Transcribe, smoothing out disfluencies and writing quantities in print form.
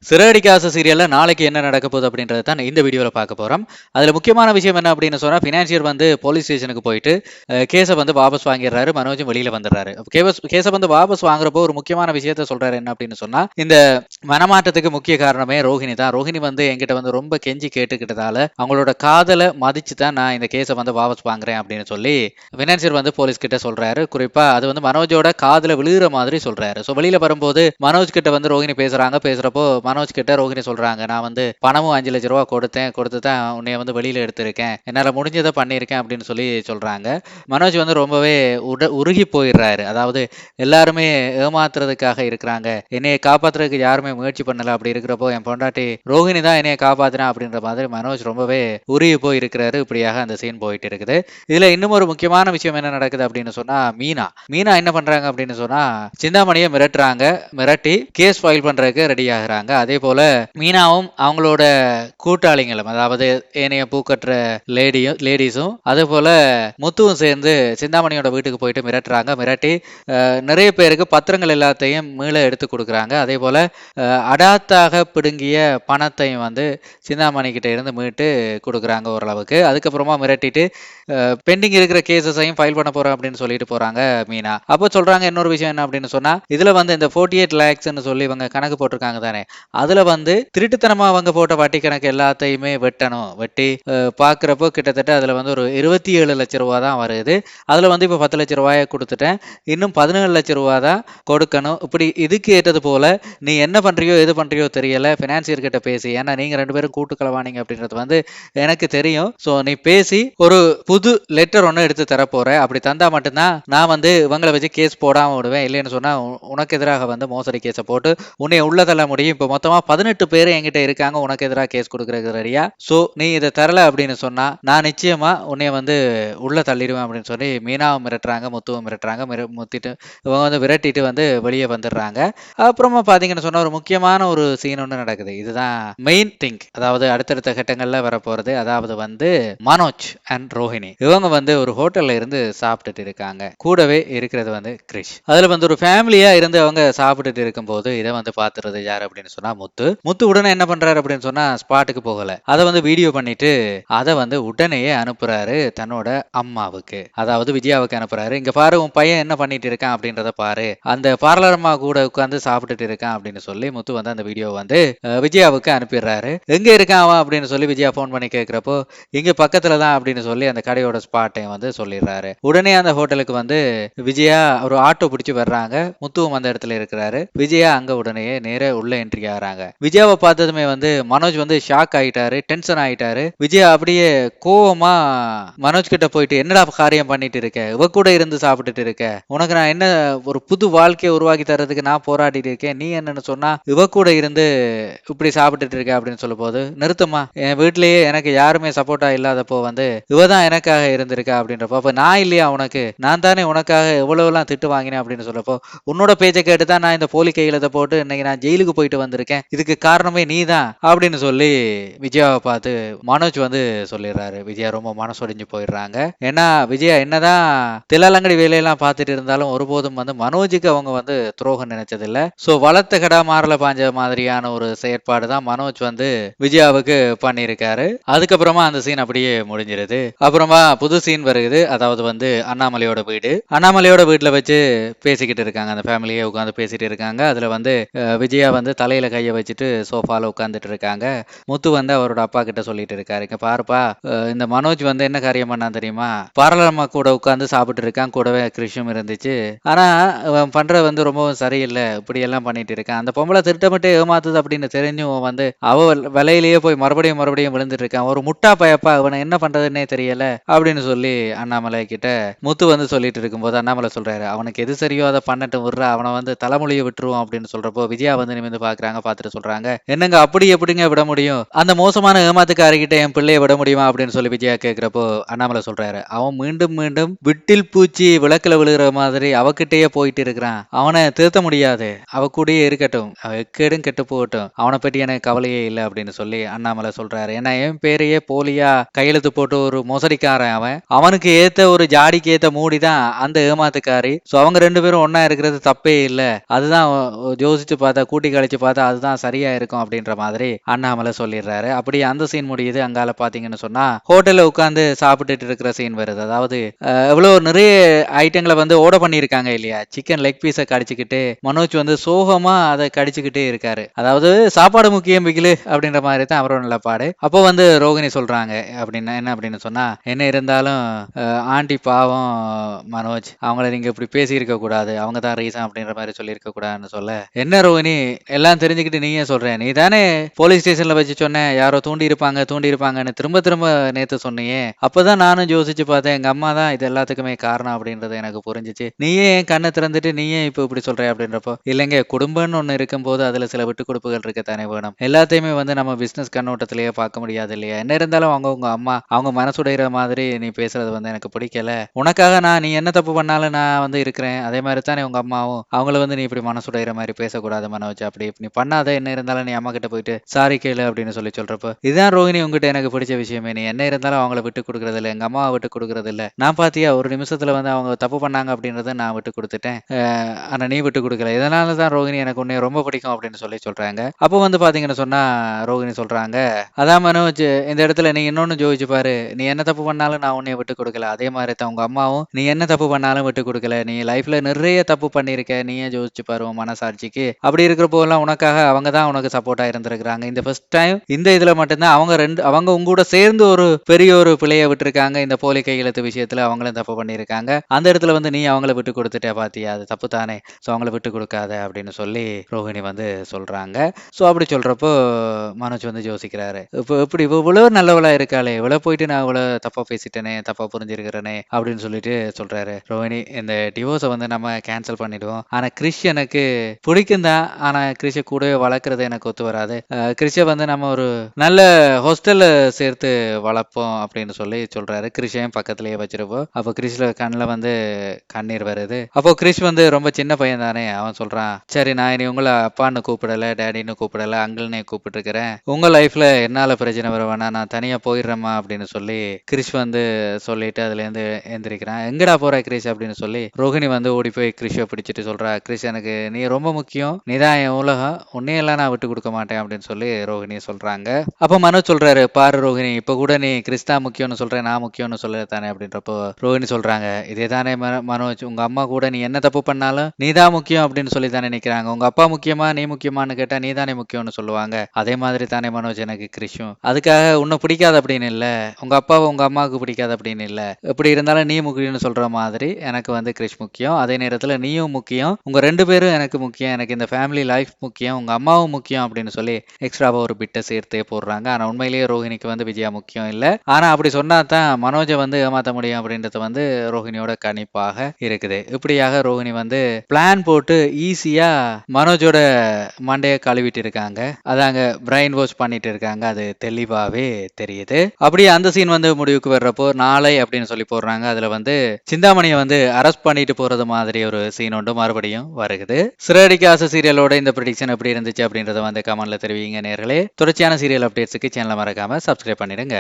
சிறகடிக்க ஆசை சீரியல்ல நாளைக்கு என்ன நடக்க போகுது அப்படின்றத தான் இந்த வீடியோல பார்க்க போறோம். அதுல முக்கியமான விஷயம் என்ன அப்படின்னு சொன்னா, ஃபினான்சியர் வந்து போலீஸ் ஸ்டேஷனுக்கு போயிட்டு கேஸ வந்து வாபஸ் வாங்கிடுறாரு. மனோஜும் வெளியில வந்துடுறாரு. கேஸ வந்து வாபஸ் வாங்குறப்போ ஒரு முக்கியமான விஷயத்த சொல்றாரு. என்ன அப்படின்னு சொன்னா, இந்த மனமாற்றத்துக்கு முக்கிய காரணமே ரோஹிணி தான். ரோஹிணி வந்து என்கிட்ட வந்து ரொம்ப கெஞ்சி கேட்டுக்கிட்டதால அவங்களோட காதலை மதிச்சு தான் நான் இந்த கேஸை வந்து வாபஸ் வாங்குறேன் அப்படின்னு சொல்லி ஃபினான்சியர் வந்து போலீஸ் கிட்ட சொல்றாரு. குறிப்பா அது வந்து மனோஜோட காதுல விழுகிற மாதிரி சொல்றாரு. ஸோ வெளியில வரும்போது மனோஜ் கிட்ட வந்து ரோஹிணி பேசுறப்போ மனோஜ் கிட்ட ரோஹிணி சொல்றாங்க, நான் வந்து பணமும் 5 லட்சம் ரூபா கொடுத்து தான் உன்னைய வந்து வெளியில எடுத்திருக்கேன், என்னால முடிஞ்சதை பண்ணியிருக்கேன் அப்படின்னு சொல்லி சொல்றாங்க. மனோஜ் வந்து ரொம்பவே உருகி போயிடுறாரு. அதாவது எல்லாருமே ஏமாத்துறதுக்காக இருக்கிறாங்க, என்னைய காப்பாத்துறதுக்கு யாருமே முயற்சி பண்ணல. அப்படி இருக்கிறப்போ என் பொண்டாட்டி ரோஹிணி தான் என்னைய காப்பாத்தினா அப்படின்ற மாதிரி மனோஜ் ரொம்பவே உருகி போயிருக்கிறாரு. இப்படியாக அந்த சீன் போயிட்டு இருக்குது. இதுல இன்னும் ஒரு முக்கியமான விஷயம் என்ன நடக்குது அப்படின்னு சொன்னா, மீனா என்ன பண்றாங்க அப்படின்னு சொன்னா, சிந்தாமணியை மிரட்டி கேஸ் ஃபைல் பண்றதுக்கு ரெடி ஆகுறாங்க. அதே போல மீனாவும் அவங்களோட கூட்டாளிகளும், அதாவது ஏனைய பூக்கற்ற லேடிஸும் அதே போல முத்துவும் சேர்ந்து சிந்தாமணியோட வீட்டுக்கு போயிட்டு மிரட்டி நிறைய பேருக்கு பத்திரங்கள் எல்லாத்தையும் மீள எடுத்து கொடுக்குறாங்க. அதே போல அடாத்தாக பிடுங்கிய பணத்தையும் வந்து சிந்தாமணி கிட்ட இருந்து மீட்டு கொடுக்குறாங்க ஓரளவுக்கு. அதுக்கப்புறமா மிரட்டிட்டு பெண்டிங் இருக்கிற கேசஸையும் ஃபைல் பண்ண போறோம் அப்படின்னு சொல்லிட்டு போறாங்க மீனா. அப்போ சொல்றாங்க இன்னொரு விஷயம் என்ன அப்படின்னு சொன்னா, இதுல வந்து இந்த 48 lakhs சொல்லி இவங்க கணக்கு போட்டிருக்காங்க தானே, அதுல வந்து திருட்டுத்தனமா அவங்க போட்ட வட்டி கணக்கு எல்லாத்தையுமே வெட்டி பாக்குறப்போ கிட்டத்தட்ட அதுல வந்து ஒரு 27 லட்சம் ரூபா தான் வருது. அதுல வந்து இப்ப 10 லட்சம் ரூபாயை கொடுத்துட்டேன், இன்னும் 17 லட்சம் ரூபா தான் கொடுக்கணும். இப்படி இதுக்கு ஏற்றது போல நீ என்ன பண்றியோ எது பண்றியோ தெரியல, பினான்சியர் கிட்ட பேசி, ஏன்னா நீங்க 2 பேரும் கூட்டு கலவானீங்க அப்படின்றது வந்து எனக்கு தெரியும். ஸோ நீ பேசி ஒரு புது லெட்டர் ஒன்று எடுத்து தரப்போற, அப்படி தந்தா மட்டும்தான் நான் வந்து இவங்களை வச்சு கேஸ் போடாம விடுவேன். இல்லைன்னு சொன்னா உனக்கு எதிராக வந்து மோசடி கேஸை போட்டு உன்னை உள்ள தள்ள முடியும். இப்போ மொத்தமா 18 பேர் என்கிட்ட இருக்காங்க உனக்கு எதிராக கேஸ் கொடுக்கறது ரெடியா. ஸோ நீ இதை தரல அப்படின்னு சொன்னா நான் நிச்சயமா உன்னைய வந்து உள்ள தள்ளிடுவேன் அப்படின்னு சொல்லி மீனாவும் மிரட்டுறாங்க, முத்துவும் மிரட்டுறாங்க. முத்திட்டு இவங்க வந்து விரட்டிட்டு வந்து வெளியே வந்துடுறாங்க. அப்புறமா பாத்தீங்கன்னு சொன்னா ஒரு முக்கியமான ஒரு சீன் ஒன்று நடக்குது. இதுதான் மெயின் திங், அதாவது அடுத்தடுத்த கட்டங்கள்ல வரப்போறது. அதாவது வந்து மனோஜ் அண்ட் ரோஹிணி இவங்க வந்து ஒரு ஹோட்டல்ல இருந்து சாப்பிட்டுட்டு இருக்காங்க. கூடவே இருக்கிறது வந்து கிரிஷ். அதுல வந்து ஒரு ஃபேமிலியா இருந்து அவங்க சாப்பிட்டுட்டு இருக்கும் போது இதை வந்து பாத்துறது யார் அப்படின்னு சொன்னா முத்து உடனே என்ன பண்றாரு அப்படின்னு சொன்னா, ஸ்பாட்டுக்கு போகல, அதை வந்து வீடியோ பண்ணிட்டு அதை வந்து உடனேயே அனுப்புறாரு தன்னோட அம்மாவுக்கு, அதாவது விஜயாவுக்கு அனுப்புறாரு. இங்க பாரு உன் பையன் என்ன பண்ணிட்டு இருக்கான் அப்படின்றத பாரு, அந்த பார்லர் அம்மா கூட உட்கார்ந்து சாப்பிட்டுட்டு இருக்கான் அப்படின்னு சொல்லி முத்து வந்து அந்த வீடியோ வந்து விஜயாவுக்கு அனுப்பிடுறாரு. எங்க இருக்கான் அவன் அப்படின்னு சொல்லி விஜயா போன் பண்ணி கேட்கிறப்போ இங்க பக்கத்துல தான் அப்படின்னு சொல்லி அந்த கடையோட ஸ்பாட்டையும் வந்து சொல்லிடுறாரு. உடனே அந்த ஹோட்டலுக்கு வந்து விஜயா ஒரு ஆட்டோ பிடிச்சு வர்றாங்க. முத்துவும் அந்த இடத்துல இருக்கிறாரு. விஜயா அங்க உடனே நேர உள்ள என்ட்ரி ஆகிறாங்க. விஜயாவை பார்த்ததுமே வந்து மனோஜ் வந்து ஷாக் ஆயிட்டாரு, டென்ஷன் ஆயிட்டாரு. விஜயா அப்படியே கோவமா மனோஜ் கிட்ட போயிட்டு, என்னடா காரியம் பண்ணிட்டு இருக்க, இவ கூட இருந்து சாப்பிட்டுட்டு இருக்க, உனக்கு நான் என்ன ஒரு புது வாழ்க்கையை உருவாக்கி தரதுக்கு நான் போராடிட்டு இருக்கேன், நீ என்னன்னு சொன்னா இவ கூட இருந்து இப்படி சாப்பிட்டுட்டு இருக்க அப்படின்னு சொல்லும் போது, நிறுத்தமா, என் வீட்லயே எனக்கு யாருமே சப்போர்ட்டா இல்லாதப்போ வந்து இவதான் எனக்காக இருந்திருக்கா அப்படின்றப்போ, அப்ப நான் இல்லையா உனக்கு, நான் தானே உனக்காக எவ்வளவு எல்லாம் திட்டு வாங்கினேன் அப்படின்னு சொல்லப்போ, உன்னோட பேச்சை கேட்டுதான் நான் இந்த போலி கையிலத்தை போட்டு இன்னைக்கு நான் ஜெயிலுக்கு போயிட்டு வந்திருக்கேன், இதுக்கு காரணமே நீ தான் அப்படின்னு சொல்லி விஜயாவை பார்த்து மனோஜ் வந்து சொல்லிடுறாரு. விஜயா ரொம்ப மனசொடிஞ்சு போயிடுறாங்க. ஏன்னா விஜயா என்னதான் தில்லாலங்கடி வேலையெல்லாம் பார்த்துட்டு இருந்தாலும் ஒருபோதும் வந்து மனோஜுக்கு அவங்க வந்து துரோகம் நினைச்சது இல்ல. சோ வளர்த்த கடா மாறல பாஞ்ச மாதிரியான ஒரு செயற்பாடு தான் மனோஜ் வந்து விஜயாவுக்கு பண்ணியிருக்காரு. அதுக்கப்புறமா அந்த சீன் அப்படியே முடிஞ்சிருது. அப்புறமா புது சீன் வருது. அதாவது வந்து அண்ணாமலையோட வீட்டுல வச்சு பேசிக்கிட்டு இருக்காங்க. அந்த ஃபேமிலியே உட்காந்து பேசிட்டு இருக்காங்க. அதுல வந்து விஜயா வந்து தலையில கைய வச்சுட்டு சோஃபால உட்காந்துட்டு இருக்காங்க. முத்து வந்து அவரோட அப்பா கிட்ட சொல்லிட்டு இருக்காரு, இங்க பாருப்பா, இந்த மனோஜ் வந்து என்ன காரியம் பண்ணா தெரியுமா, பாரலம்மா கூட உட்காந்து சாப்பிட்டு இருக்கான், கூடவே கிருஷும் இருந்துச்சு. ஆனா பண்ற வந்து ரொம்பவும் சரியில்லை, இப்படி எல்லாம் பண்ணிட்டு இருக்கான். அந்த பொம்பளை திட்டமிட்டு ஏமாத்துது அப்படின்னு தெரிஞ்சும் வந்து அவ விலையிலேயே போய் மறுபடியும் விழுந்துட்டு இருக்கான். ஒரு முட்டா பயப்பா, அவனை என்ன பண்றதுன்னே தெரியல அப்படின்னு சொல்லி அண்ணாமலை கிட்ட முத்து வந்து சொல்லிட்டு இருக்கும்போது அண்ணாமலை சொல்றாரு, அவனுக்கு எது சரியோ அதை பண்ணட்டும் விடுறா, அவனை வந்து தலைமொழியை விட்டுருவோம் அப்படின்னு சொல்றப்போ விஜயா வந்து நிமிந்து பாக்குறாங்க. பார்த்துட்டு சொல்றாங்க, என்னங்க அப்படி எப்படிங்க விட முடியும், அந்த மோசமான ஏமாத்துக்காரிக்கிட்ட என் பிள்ளைய விட முடியுமா அப்படின்னு சொல்லி விஜயா கேட்கிறப்போ அண்ணாமலை சொல்றாரு, அவன் மீண்டும் மீண்டும் விட்டில் பூச்சி விளக்குல விழுகிற மாதிரி அவகிட்டயே போயிட்டு இருக்கிறான், அவனை திருத்த முடியாது, அவ கூடயே இருக்கட்டும், எக்கேடும் கெட்டு போகட்டும், அவனை பற்றி எனக்கு கவலையே இல்லை அப்படின்னு சொல்லி அண்ணாமலை சொல்றாரு. ஏன்னா என் பேரையே போலியா கையெழுத்து போட்டு ஒரு மோசடிக்காரன், அவனுக்கு ஏத்த ஒரு ஜாடிக்கு ஏத்த மூடிதான் அந்த ஏமாத்துக்காரி. சோ அவங்க 2 பேரும் ஒன்னா இருக்கிறது தப்பே இல்லை, அதுதான் யோசிச்சு பார்த்தா கூட்டி கழிச்சு பார்த்தா அதுதான் சரியா இருக்கும் அப்படின்ற மாதிரி அண்ணாமலை சொல்லிடுறாரு. அப்படி அந்த சீன் முடியுது. அங்கால பாத்தீங்கன்னு சொன்னா ஹோட்டல்ல உட்கார்ந்து சாப்பிட்டுட்டு இருக்கிற சீன் வருது. அதாவது எவ்வளவு நிறைய ஐட்டங்களை வந்து ஓட பண்ணியிருக்காங்க இல்லையா? சிக்கன் லெக் பீஸை கடிச்சுக்கிட்டு மனோஜ் வந்து சோகமா அதை கடிச்சுக்கிட்டே இருக்காரு. அதாவது சாப்பாடு முக்கியம் பிகிலு அப்படின்ற மாதிரி தான் அவரோட நிலப்பாடு. அப்போ வந்து ரோகிணி சொல்றாங்க அப்படின்னா என்ன அப்படின்னு சொன்னா, என்ன இருந்தாலும் ஆண்டி பாவம் மனோஜ், அவங்கள நீங்க இப்படி பேசியிருக்க கூடாது, அவங்க தான் ரீசன் அப்படின்ற மாதிரி சொல்லியிருக்க கூடாதுன்னு சொல்ல, என்ன ரோகிணி எல்லாம் தெரிஞ்சுக்கிட்டு நீயே சொல்ற, நீ தானே போலீஸ் ஸ்டேஷன்ல வச்சு சொன்ன யாரோ தூண்டி இருப்பாங்கன்னு திரும்ப திரும்ப நேத்து சொன்னியே, அப்பதான் நானும் யோசிச்சு பார்த்தேன், எங்க அம்மா தான் இது எல்லாத்துக்குமே காரணம் அப்படின்றது எனக்கு புரிஞ்சிச்சு, நீயே என் கண்ணை திறந்துட்டு நீயே இப்போ இப்படி சொல்ற அப்படின்றப்போ, இல்லைங்க குடும்பம்னு ஒண்ணு இருக்கும்போது அதுல சில விட்டு கொடுப்புகள் இருக்கத்தானே வேணும், எல்லாத்தையுமே வந்து நம்ம பிசினஸ் கண்ணோட்டத்திலேயே பார்க்க முடியாது இல்லையா? என்ன இருந்தாலும் அவங்க உங்க அம்மா, அவங்க மனசுடைகிற மாதிரி நீ பேசுறது வந்து எனக்கு பிடிக்கல, உனக்காக நீ என்ன தப்பு பண்ணாலும் நான் வந்து இருக்கிறேன், அதே மாதிரி தானே உங்க அம்மாவும், அவங்கள வந்து நீ இப்படி மனசுடைகிற மாதிரி பேசக்கூடாது மனோஜ், அப்படி நீ பண்ணாத, என்ன இருந்தாலும் நீ அம்மா கிட்ட போயிட்டு சாரி கேளு அப்படின்னு சொல்லி சொல்றப்போ, இதுதான் ரோஹிணி உங்ககிட்ட எனக்கு பிடிச்ச விஷயமே, நீ என்ன இருந்தாலும் அவங்கள விட்டு கொடுக்கறது இல்லை, எங்க அம்மாவை விட்டு கொடுக்கறது இல்லை, நான் பாத்தியா ஒரு நிமிஷத்துல வந்து அவங்க தப்பு பண்ணாங்க அப்படின்றத நான் விட்டு கொடுத்துட்டேன், ஆனா நீ விட்டு கொடுக்கல, இதனால தான் ரோஹிணி எனக்கு உன்னை ரொம்ப பிடிக்கும் அப்படின்னு சொல்லி சொல்றாங்க. அப்போ வந்து பாத்தீங்கன்னு சொன்னா ரோஹிணி சொல்றாங்க, அதான் மனோஜ், இந்த இடத்துல நீ இன்னொன்னு யோசிச்சு பாரு, நீ என்ன தப்பு பண்ணாலும் நான் உன்னை விட்டு கொடுக்கல, அதே மாதிரி தான் உங்க அம்மாவும் நீ என்ன தப்பு பண்ணாலும் விட்டு கொடுக்கல, நீ லைஃப்ல நிறைய தப்பு பண்ணிருக்க, நீயே யோசிச்சு பாரு உன் மனசாட்சிக்கு, அப்படி இருக்கிறப்போ எல்லாம் உனக்காக அவங்க தான் உனக்கு சப்போர்ட்டா இருந்திருக்கிறாங்க, இந்த ஃபர்ஸ்ட் டைம் இந்த இதுல மட்டும்தான் அவங்க உங்க கூட சேர்ந்து ஒரு பெரிய ஒரு பிழையை விட்டுருக்காங்க, இந்த போலி கையெழுத்து விஷயத்துல அவங்களும் தப்பு பண்ணிருக்காங்க, அந்த இடத்துல வந்து நீ அவங்கள விட்டு கொடுத்துட்ட பாத்தியா, அது தப்பு தானே, சோ அவங்கள விட்டு கொடுக்காத அப்படின்னு சொல்லி ரோஹிணி வந்து சொல்றாங்க. சோ அப்படி சொல்றப்போ மனோஜ் வந்து யோசிக்கிறாரு, இப்போ இப்படி இவ்வளவு நல்லவளா இருக்காளே, இவ்வளவு போயிட்டு நான் இவ்வளவு தப்பா பேசிட்டேனே, தப்பா புரிஞ்சிருக்கிறேனே அப்படின்னு சொல்லிட்டு சொல்றாரு. ரோஹிணி, இந்த டிவோர்ஸை வந்து நம்ம கேன்சல் பண்ணிடுவோம், ஆனா கிறிஷ் எனக்கு பிடிக்கும் தான், ஆனா கிறிஷை கூடவே வளர்க்கறது எனக்கு ஒத்து வராது, கிறிஷை வந்து நம்ம ஒரு நல்ல ஹாஸ்டல்ல சேர்த்து வளர்ப்போம் அப்படின்னு சொல்லி சொல்றாரு. கிறிஷையும் பக்கத்துலயே வச்சிருப்போம். அப்போ கிறிஷ்ல கண்ணில் வந்து கண்ணீர் வருது. அப்போ கிறிஷ் வந்து ரொம்ப சின்ன பையன் தானே, அவன் சொல்றான், சரி நான் இனி உங்களை அப்பான்னு கூப்பிடல, டேடின்னு கூப்பிடல, அங்கிள்னே கூப்பிட்டு இருக்கிறேன், உங்க லைஃப்ல என்னால பிரச்சனை வர வேணா, நான் தனியா போயிடுறேம்மா அப்படின்னு சொல்லி கிறிஷ் வந்து சொல்லிட்டு அதுல இருந்து எந்திரிக்கிறான். எங்கடா போற கிறிஷ் அப்படின்னு சொல்லி ரோஹிணி வந்து ஓடி போய் கிறிஷை பிடிச்சிட்டு சொல்றா, கிறிஷ் எனக்கு நீ ரொம்ப முக்கியம், நீதான் என் உலகம், உன்னையெல்லாம் நான் விட்டு கொடுக்க மாட்டேன் அப்படின்னு சொல்லி ரோஹிணி சொல்றாங்க. அப்ப மனோஜ் சொல்றாரு, பாரு ரோஹிணி, இப்ப கூட நீ கிறிஸ் தான் முக்கியம்னு சொல்றேன், நான் முக்கியம்னு சொல்ல தானே அப்படின்றப்போ ரோஹிணி சொல்றாங்க, இதே தானே மனோஜ், உங்க அம்மா கூட நீ என்ன தப்பு பண்ணாலும் நீ தான் முக்கியம் அப்படின்னு சொல்லி தானே நிக்கிறாங்க, உங்க அப்பா முக்கியமா நீ முக்கியமான்னு கேட்டா நீ தானே முக்கியம்னு சொல்லுவாங்க, அதே மாதிரி தானே மனோஜ் எனக்கு கிறிஷும், அதுக்காக உன்னை பிடிக்காது அப்படின்னு இல்ல, உங்க அப்பாவை உங்க அம்மாவுக்கு பிடிக்காது அப்படின்னு இல்ல, எப்படி இருந்தாலும் நீ முக்கியம்னு சொல்ற மாதிரி எனக்கு வந்து கிறிஷ் முக்கியம், அதே நேரத்துல நீயும் முக்கியம், உங்க ரெண்டு பேரும் எனக்கு முக்கியம், எனக்கு இந்த ஃபேமிலி லைஃப் முக்கியம், உங்க அம்மாவும் முக்கியம் அப்படின்னு சொல்லி எக்ஸ்ட்ராவா ஒரு பிட்டை சேர்த்தே போடுறாங்க. ஆனா உண்மையிலேயே ரோஹிணிக்கு வந்து விஜயா முக்கியம் இல்ல, ஆனா அப்படி சொன்னா தான் மனோஜை வந்து ஏமாத்த முடியும் அப்படின்றது வந்து ரோஹிணியோட கணிப்பாக இருக்குது. இப்படியாக ரோஹிணி வந்து பிளான் போட்டு ஈஸியா மனோஜோட மண்டையை கழுவிட்டு இருக்காங்க, அதாங்க பிரைன் வாஷ் பண்ணிட்டு இருக்காங்க, அது தெளிவாவே தெரியுது. அப்படியே அந்த சீன் வந்து முடிவுக்கு வர்றப்போ நாளை அப்படின்னு சொல்லி போடுறாங்க, அதுல வந்து சிந்தாமணியை வந்து அரெஸ்ட் பண்ணிட்டு போறது மாதிரி ஒரு சீன் ஒன்று மறுபடியும் வருகுது. சிறகடிக்க ஆசை சீரியலோட இந்த ப்ரெடிக்ஷன் எப்படி இருந்துச்சு அப்படின்றத வந்து கமெண்ட்ல தெரிவிங்க நேர்களே. தொடர்ச்சியான சீரியல் அப்டேட்ஸுக்கு சேனலை மறக்காம சப்ஸ்கிரைப் பண்ணிடுங்க.